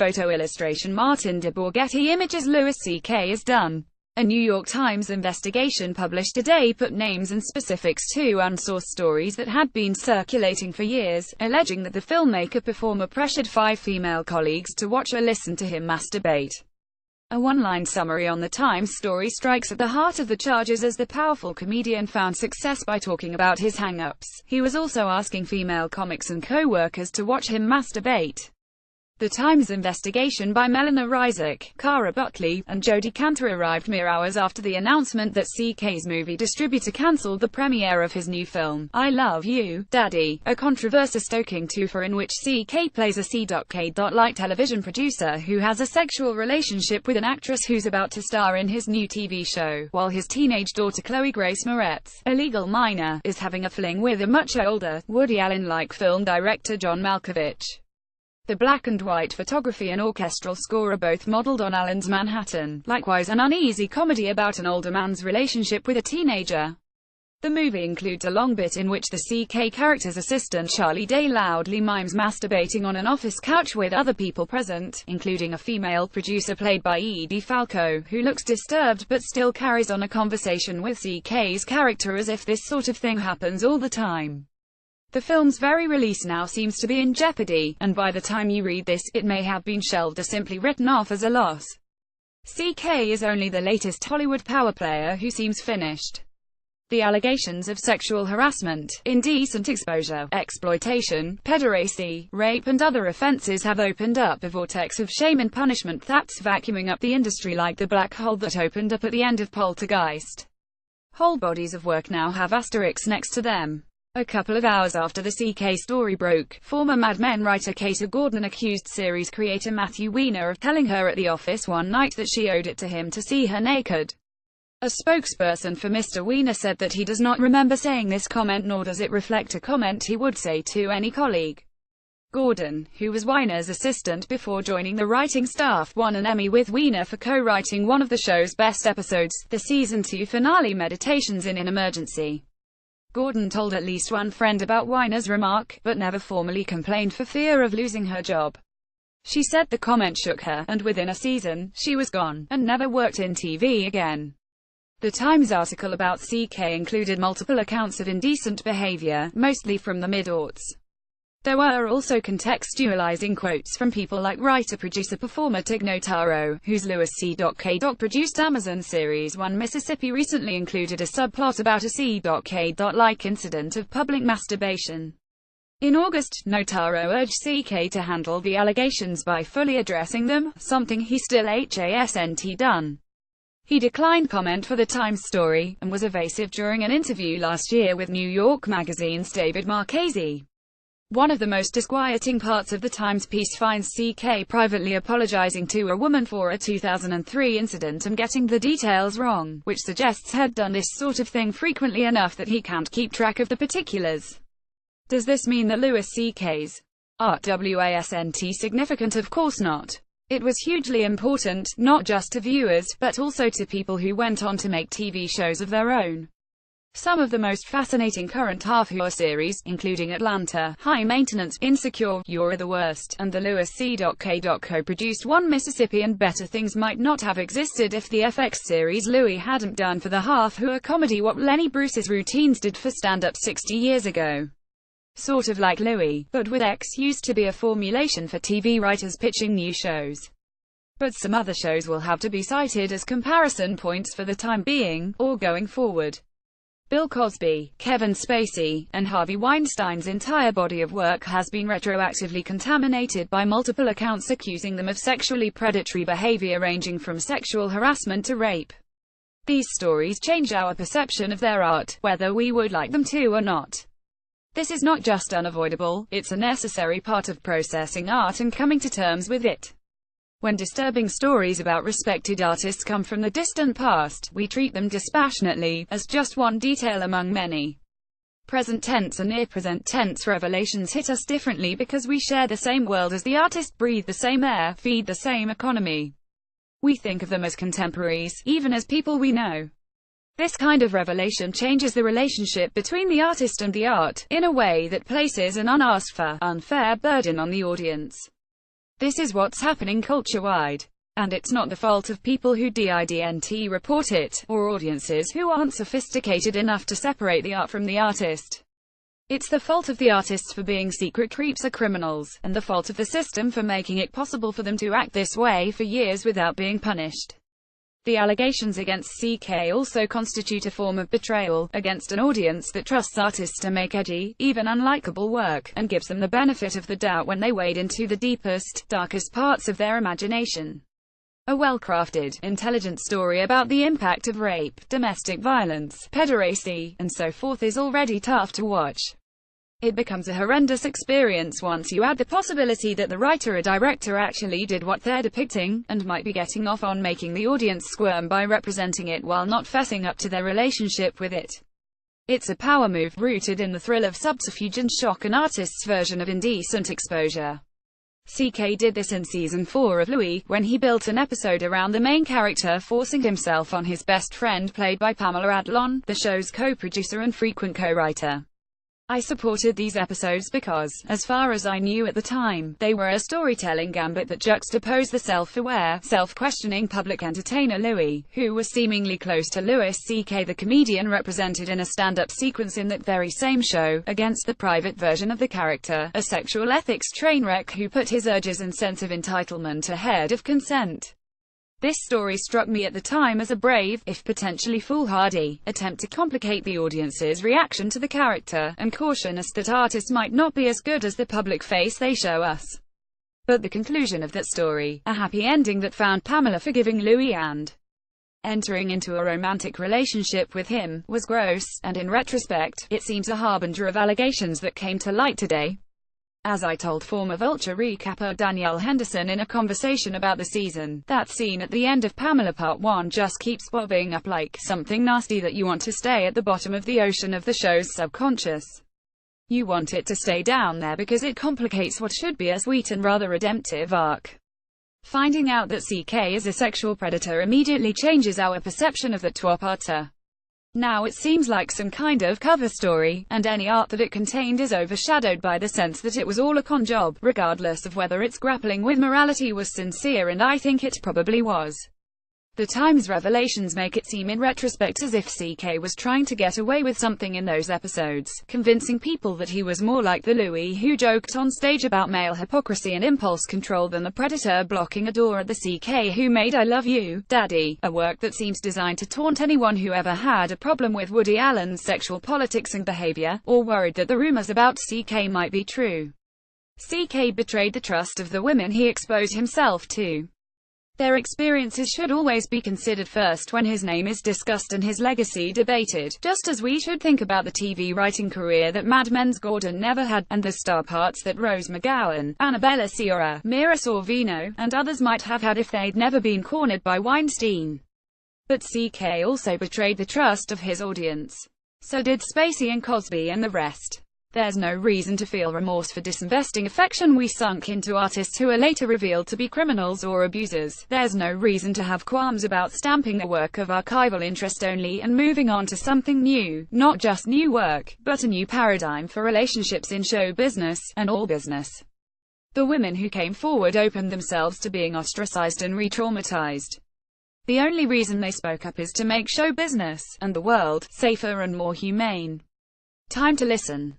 photo illustration Martin de Borghetti images Louis C.K. is done. A New York Times investigation published today put names and specifics to unsourced stories that had been circulating for years, alleging that the filmmaker performer pressured 5 female colleagues to watch or listen to him masturbate. A one-line summary on the Times story strikes at the heart of the charges as the powerful comedian found success by talking about his hang-ups. He was also asking female comics and co-workers to watch him masturbate. The Times investigation by Melina Ryzak, Cara Buckley, and Jodi Kantor arrived mere hours after the announcement that CK's movie distributor cancelled the premiere of his new film, I Love You, Daddy, a controversy-stoking twofer in which CK plays a C.K.-like television producer who has a sexual relationship with an actress who's about to star in his new TV show, while his teenage daughter Chloe Grace Moretz, a legal minor, is having a fling with a much older, Woody Allen-like film director John Malkovich. The black and white photography and orchestral score are both modeled on Allen's Manhattan, likewise an uneasy comedy about an older man's relationship with a teenager. The movie includes a long bit in which the CK character's assistant Charlie Day loudly mimes masturbating on an office couch with other people present, including a female producer played by Edie Falco, who looks disturbed but still carries on a conversation with CK's character as if this sort of thing happens all the time. The film's very release now seems to be in jeopardy, and by the time you read this, it may have been shelved or simply written off as a loss. CK is only the latest Hollywood power player who seems finished. The allegations of sexual harassment, indecent exposure, exploitation, pederasty, rape and other offenses have opened up a vortex of shame and punishment that's vacuuming up the industry like the black hole that opened up at the end of Poltergeist. Whole bodies of work now have asterisks next to them. A couple of hours after the CK story broke, former Mad Men writer Kate Gordon accused series creator Matthew Weiner of telling her at the office one night that she owed it to him to see her naked. A spokesperson for Mr. Weiner said that he does not remember saying this comment, nor does it reflect a comment he would say to any colleague. Gordon, who was Weiner's assistant before joining the writing staff, won an Emmy with Weiner for co-writing one of the show's best episodes, the season 2 finale Meditations in an Emergency. Gordon told at least one friend about Weiner's remark, but never formally complained for fear of losing her job. She said the comment shook her, and within a season, she was gone, and never worked in TV again. The Times article about CK included multiple accounts of indecent behavior, mostly from the mid-aughts. There were also contextualizing quotes from people like writer-producer-performer Tig Notaro, whose Louis C.K. produced Amazon series One Mississippi recently included a subplot about a C.K.-like incident of public masturbation. In August, Notaro urged CK to handle the allegations by fully addressing them, something he still hasn't done. He declined comment for the Times story, and was evasive during an interview last year with New York Magazine's David Marchese. One of the most disquieting parts of the Times piece finds CK privately apologizing to a woman for a 2003 incident and getting the details wrong, which suggests he'd done this sort of thing frequently enough that he can't keep track of the particulars. Does this mean that Louis C.K.'s art wasn't significant? Of course not. It was hugely important, not just to viewers, but also to people who went on to make TV shows of their own. Some of the most fascinating current half-hour series, including Atlanta, High Maintenance, Insecure, You're the Worst, and the Louis C.K. co-produced One Mississippi and Better Things, might not have existed if the FX series Louis hadn't done for the half-hour comedy what Lenny Bruce's routines did for stand-up 60 years ago. Sort of like Louis, but with X used to be a formulation for TV writers pitching new shows. But some other shows will have to be cited as comparison points for the time being, or going forward. Bill Cosby, Kevin Spacey, and Harvey Weinstein's entire body of work has been retroactively contaminated by multiple accounts accusing them of sexually predatory behavior ranging from sexual harassment to rape. These stories change our perception of their art, whether we would like them to or not. This is not just unavoidable, it's a necessary part of processing art and coming to terms with it. When disturbing stories about respected artists come from the distant past, we treat them dispassionately, as just one detail among many. Present tense and near-present tense revelations hit us differently because we share the same world as the artist, breathe the same air, feed the same economy. We think of them as contemporaries, even as people we know. This kind of revelation changes the relationship between the artist and the art, in a way that places an unasked for, unfair burden on the audience. This is what's happening culture-wide. And it's not the fault of people who didn't report it, or audiences who aren't sophisticated enough to separate the art from the artist. It's the fault of the artists for being secret creeps or criminals, and the fault of the system for making it possible for them to act this way for years without being punished. The allegations against CK also constitute a form of betrayal against an audience that trusts artists to make edgy, even unlikable work, and gives them the benefit of the doubt when they wade into the deepest, darkest parts of their imagination. A well-crafted, intelligent story about the impact of rape, domestic violence, pederasty, and so forth is already tough to watch. It becomes a horrendous experience once you add the possibility that the writer or director actually did what they're depicting, and might be getting off on making the audience squirm by representing it while not fessing up to their relationship with it. It's a power move rooted in the thrill of subterfuge and shock, an artist's version of indecent exposure. CK did this in season 4 of Louis, when he built an episode around the main character forcing himself on his best friend played by Pamela Adlon, the show's co-producer and frequent co-writer. I supported these episodes because, as far as I knew at the time, they were a storytelling gambit that juxtaposed the self-aware, self-questioning public entertainer Louis, who was seemingly close to Louis C.K. the comedian represented in a stand-up sequence in that very same show, against the private version of the character, a sexual ethics train wreck who put his urges and sense of entitlement ahead of consent. This story struck me at the time as a brave, if potentially foolhardy, attempt to complicate the audience's reaction to the character, and caution us that artists might not be as good as the public face they show us. But the conclusion of that story, a happy ending that found Pamela forgiving Louis and entering into a romantic relationship with him, was gross, and in retrospect, it seems a harbinger of allegations that came to light today. As I told former Vulture recapper Danielle Henderson in a conversation about the season, that scene at the end of Pamela Part 1 just keeps bobbing up like something nasty that you want to stay at the bottom of the ocean of the show's subconscious. You want it to stay down there because it complicates what should be a sweet and rather redemptive arc. Finding out that CK is a sexual predator immediately changes our perception of the Twaparter. Now it seems like some kind of cover story, and any art that it contained is overshadowed by the sense that it was all a con job, regardless of whether its grappling with morality was sincere, and I think it probably was. The Times revelations make it seem in retrospect as if CK was trying to get away with something in those episodes, convincing people that he was more like the Louis who joked on stage about male hypocrisy and impulse control than the predator blocking a door at the CK who made I Love You, Daddy, a work that seems designed to taunt anyone who ever had a problem with Woody Allen's sexual politics and behavior, or worried that the rumors about CK might be true. CK betrayed the trust of the women he exposed himself to. Their experiences should always be considered first when his name is discussed and his legacy debated, just as we should think about the TV writing career that Mad Men's Gordon never had, and the star parts that Rose McGowan, Annabella Sciorra, Mira Sorvino, and others might have had if they'd never been cornered by Weinstein. But CK also betrayed the trust of his audience. So did Spacey and Cosby and the rest. There's no reason to feel remorse for disinvesting affection we sunk into artists who are later revealed to be criminals or abusers. There's no reason to have qualms about stamping the work of archival interest only and moving on to something new, not just new work, but a new paradigm for relationships in show business, and all business. The women who came forward opened themselves to being ostracized and re-traumatized. The only reason they spoke up is to make show business, and the world, safer and more humane. Time to listen.